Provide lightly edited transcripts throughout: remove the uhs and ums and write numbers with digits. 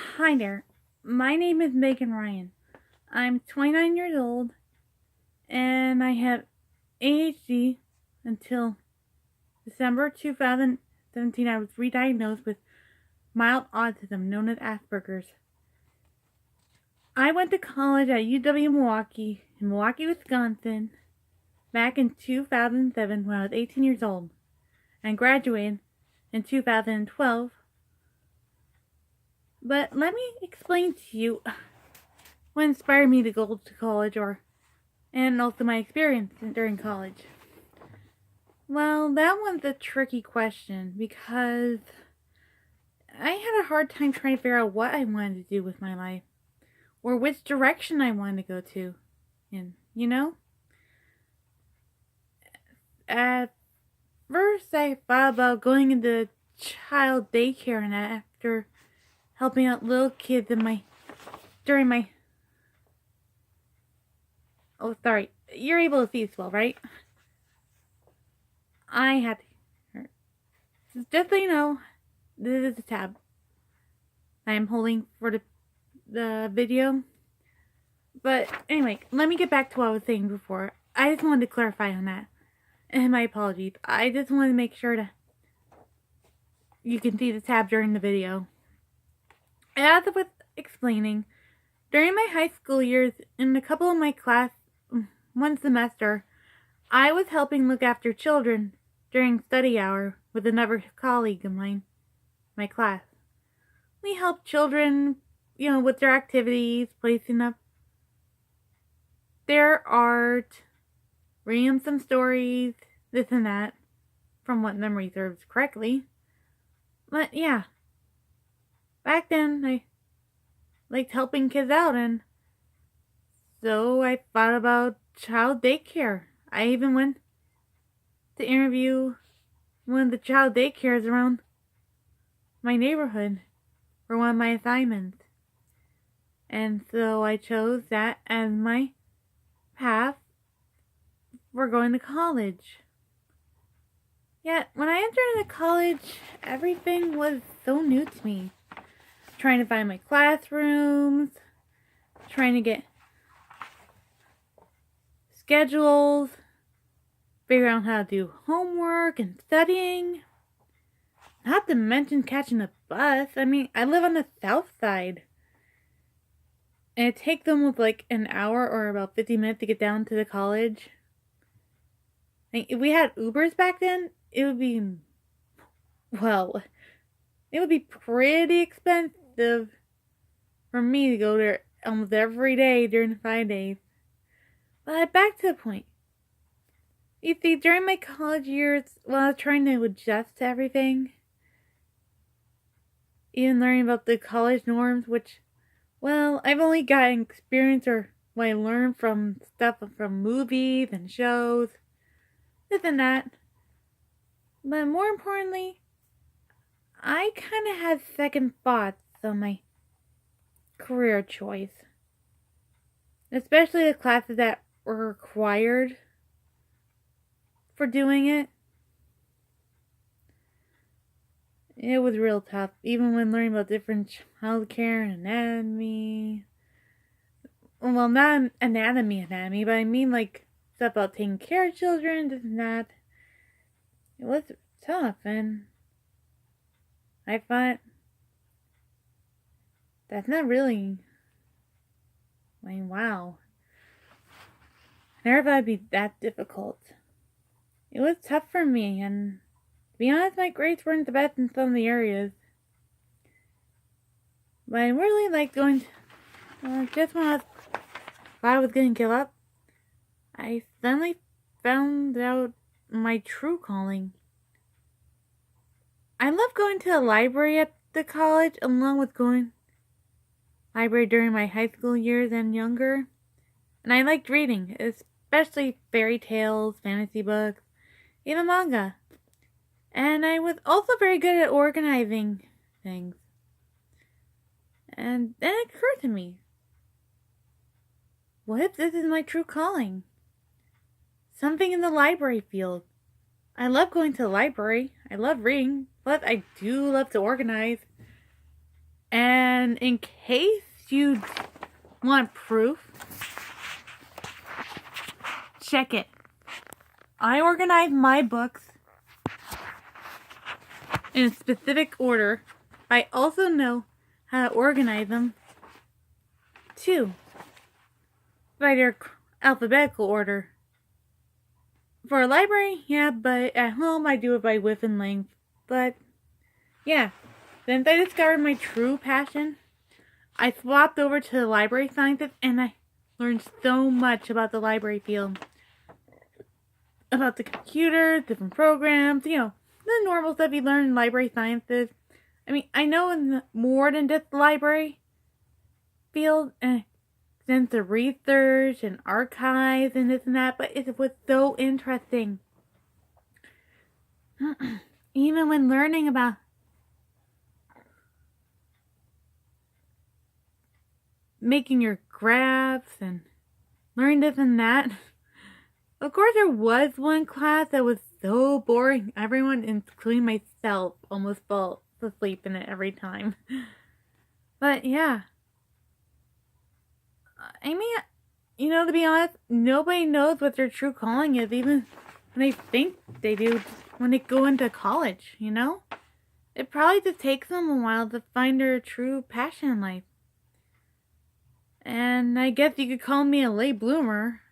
Hi there. My name is Megan Ryan. I'm 29 years old and I have ADHD until December 2017. I was re-diagnosed with mild autism known as Asperger's. I went to college at UW Milwaukee in Milwaukee, Wisconsin back in 2007 when I was 18 years old and graduated in 2012. But let me explain to you what inspired me to go to college and also my experience during college. Well, that one's a tricky question because I had a hard time trying to figure out what I wanted to do with my life or which direction I wanted to go to. And, at first I thought about going into child daycare and after helping out little kids during my oh, sorry. You're able to see this well, right? I had to. Just so you know, this is a tab I am holding for the video. But anyway, let me get back to what I was saying before. I just wanted to clarify on that. And my apologies. I just wanted to make sure you can see the tab during the video. As I was explaining, during my high school years, in a couple of my class, one semester, I was helping look after children during study hour with another colleague of mine, my class. We helped children, with their activities, placing up their art, reading them some stories, this and that, from what memory serves correctly. But yeah, back then I liked helping kids out, and so I thought about child daycare. I even went to interview one of the child daycares around my neighborhood for one of my assignments. And so I chose that as my path for going to college. Yet, when I entered into college, everything was so new to me. Trying to find my classrooms, trying to get schedules, figure out how to do homework and studying. Not to mention catching a bus. I mean, I live on the south side. And it takes almost like an hour or about 50 minutes to get down to the college. Like, if we had Ubers back then, it would be pretty expensive for me to go there almost every day during the 5 days. But back to the point. You see, during my college years, while I was trying to adjust to everything, even learning about the college norms, which, I've only gotten experience or what I learned from stuff from movies and shows, this and that. But more importantly, I kind of had second thoughts on my career choice. Especially the classes that were required for doing it. It was real tough, even when learning about different childcare and anatomy. Well, not anatomy, but I mean like stuff about taking care of children, this and that. It was tough, and I thought that's not really. I mean, wow. I never thought it'd be that difficult. It was tough for me, and to be honest, my grades weren't the best in some of the areas. But I really liked going. Just when thought I was gonna give up, I suddenly found out my true calling. I love going to the library at the college, along with going to the library during my high school years and younger. And I liked reading, especially fairy tales, fantasy books, even manga. And I was also very good at organizing things. And then it occurred to me, what if this is my true calling? Something in the library field. I love going to the library. I love reading, but I do love to organize. And And in case you want proof, check it. I organize my books in a specific order. I also know how to organize them too, by their alphabetical order. For a library, yeah, but at home I do it by width and length. But yeah, since I discovered my true passion, I swapped over to the library sciences, and I learned so much about the library field. About the computer, different programs, the normal stuff you learn in library sciences. I mean, I know more than just the library field, and the research and archives and this and that, but it was so interesting. Even when learning about making your graphs and learning this and that. Of course, there was one class that was so boring. Everyone, including myself, almost fell asleep in it every time. But yeah. I mean, to be honest, nobody knows what their true calling is, even when they think they do, when they go into college, It probably just takes them a while to find their true passion in life. And I guess you could call me a late bloomer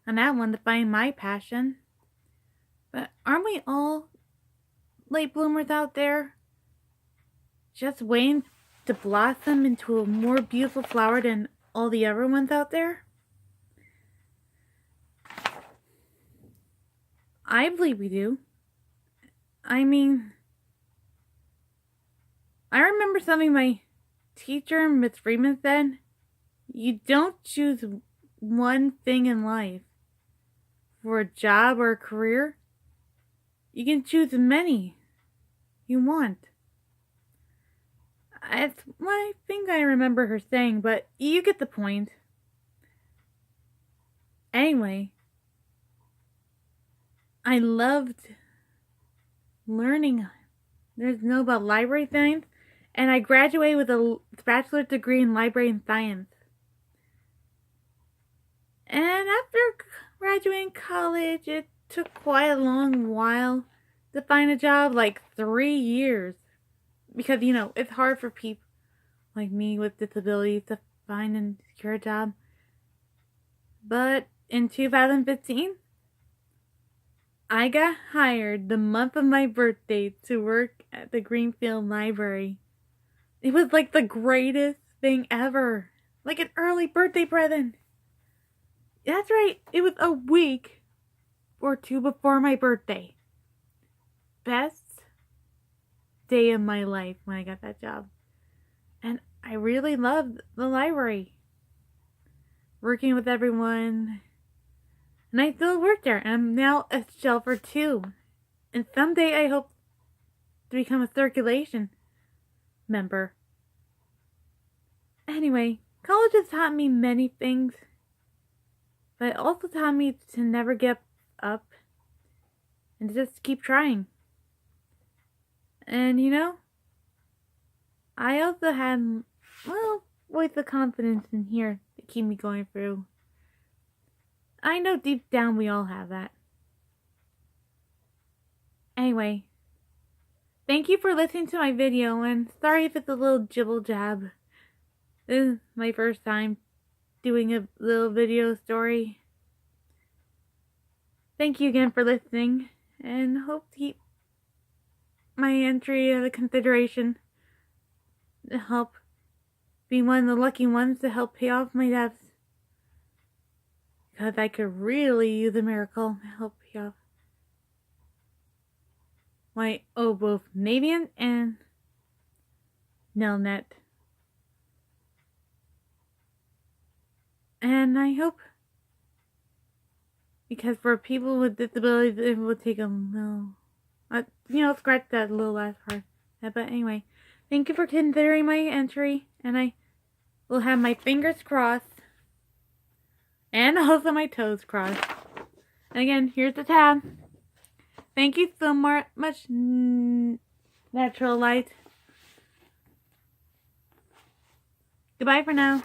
on that one to find my passion. But aren't we all late bloomers out there? Just waiting to blossom into a more beautiful flower than all the other ones out there? I believe we do. I mean, I remember something my teacher, Miss Freeman, said. You don't choose one thing in life for a job or a career. You can choose many you want. It's one thing I remember her saying, but you get the point. Anyway, I loved learning. About library science, and I graduated with a bachelor's degree in library science. And after graduating college, it took quite a long while to find a job, like 3 years. Because, it's hard for people like me with disabilities to find and secure a job. But in 2015, I got hired the month of my birthday to work at the Greenfield Library. It was like the greatest thing ever. Like an early birthday present. That's right, it was a week or two before my birthday. Best day of my life when I got that job. And I really loved the library. Working with everyone. And I still work there. And I'm now a shelfer too. And someday I hope to become a circulation member. Anyway, college has taught me many things. But it also taught me to never give up. And to just keep trying. And I also had, voice of confidence in here to keep me going through. I know deep down we all have that. Anyway, thank you for listening to my video, and sorry if it's a little jibble jab. This is my first time doing a little video story. Thank you again for listening, and hope to keep my entry of consideration to help be one of the lucky ones to help pay off my debts. Because I could really use a miracle to help pay off my both Navian and Nelnet. And I hope, because for people with disabilities, it will take a little, scratch that little last part. But anyway, thank you for considering my entry, and I will have my fingers crossed, and also my toes crossed. And again, here's the tab. Thank you so much, Natural Light. Goodbye for now.